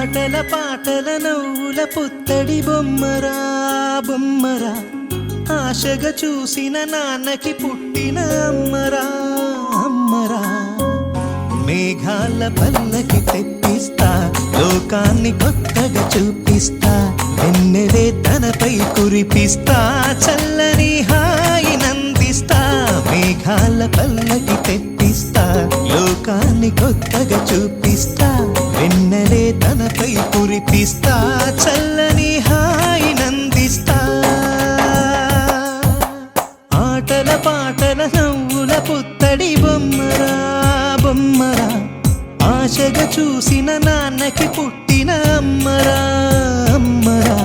ఆటల పాటల నవ్వుల పుత్తడి బొమ్మరా బొమ్మరా, ఆశగా చూసిన నాన్నకి పుట్టిన అమ్మరా అమ్మరా. మేఘాల పల్లకి తెప్పిస్తా, లోకాన్ని కొత్తగా చూపిస్తా, వెన్నెలే తనపై కురిపిస్తా, చల్లని హాయి నందిస్తా. మేఘాల పల్లకి తెప్పిస్తా, లోకాన్ని కొత్తగా చూపిస్తా, వెన్నెలే తనపై కురిపిస్తా, చల్లని హాయి నందిస్తా. ఆటల పాటల నవ్వుల పుత్తడి బొమ్మరా బొమ్మరా, ఆశగా చూసిన నాన్నకి పుట్టిన అమ్మరా అమ్మరా.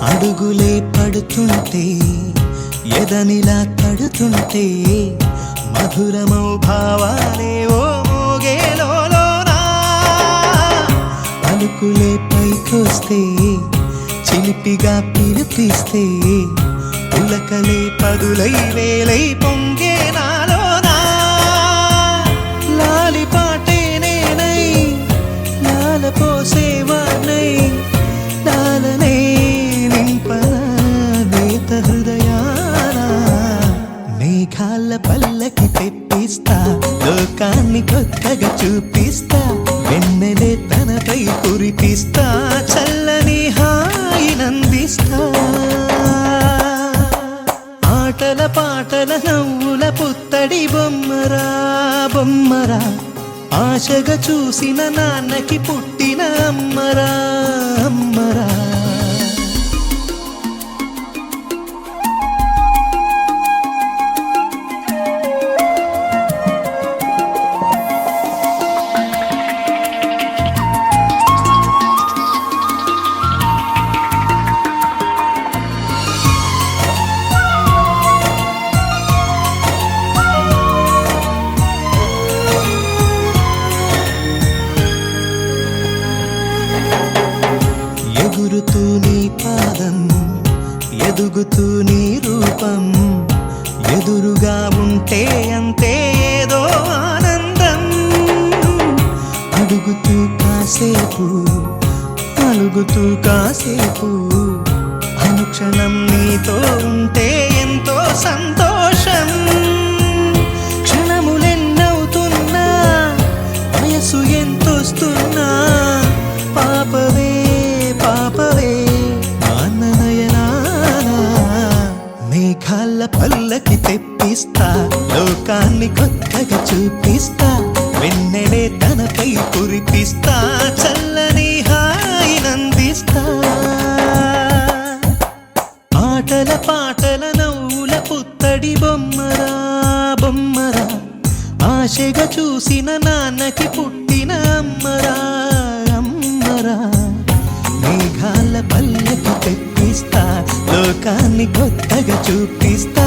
అడుగులే పడుతుంటే ఎదనిలా తడుతుంటే, మధురమౌ భావాలే ఓ మోగేలోనా. పలుకులే పైకొస్తే చిలిపిగా పిలిపిస్తే, పులకలే పదులై వేలై పొంగే నాలోనా. లాలి పాటే నేనై లాల పోసేవాణ్ణై, లాలనే హృదయాన. మేఘాల పల్లకి తెప్పిస్తా, లోకాన్ని కొత్తగా చూపిస్తా, వెన్నెలే తనపై కురిపిస్తా, చల్లని హాయి నందిస్తా. ఆటల పాటల నవ్వుల పుత్తడి బొమ్మరా బొమ్మరా, ఆశగా చూసిన నాన్నకి పుట్టిన అమ్మరా అమ్మరా. ఎగురుతూ నీ పాదం, ఎదుగుతూ నీ రూపం, ఎదురుగా ఉంటే అంతే ఏదో ఆనందం. అడుగుతూ కాసేపు అలుగుతూ కాసేపు, అనుక్షణం నీతో ఉంటే ఎంతో సంతోషం. క్షణములెన్నవుతున్నా, వయసు ఎంతొస్తున్నా, పాపవే పాపవే నాన్ననయనానా. మేఘాల పల్లకి తెప్పిస్తా, లోకాన్ని కొత్తగా చూపిస్తా, వెన్నెలే తనపై కురిపిస్తా, చల్లని హాయి నందిస్తా. ఆటల పాటల నవ్వుల పుత్తడి బొమ్మరా బొమ్మరా, ఆశగా చూసిన నాన్నకి పుట్టిన అమ్మరా అమ్మరా. మేఘాల పల్లకి తెప్పిస్తా, లోకాన్ని కొత్తగా చూపిస్తా,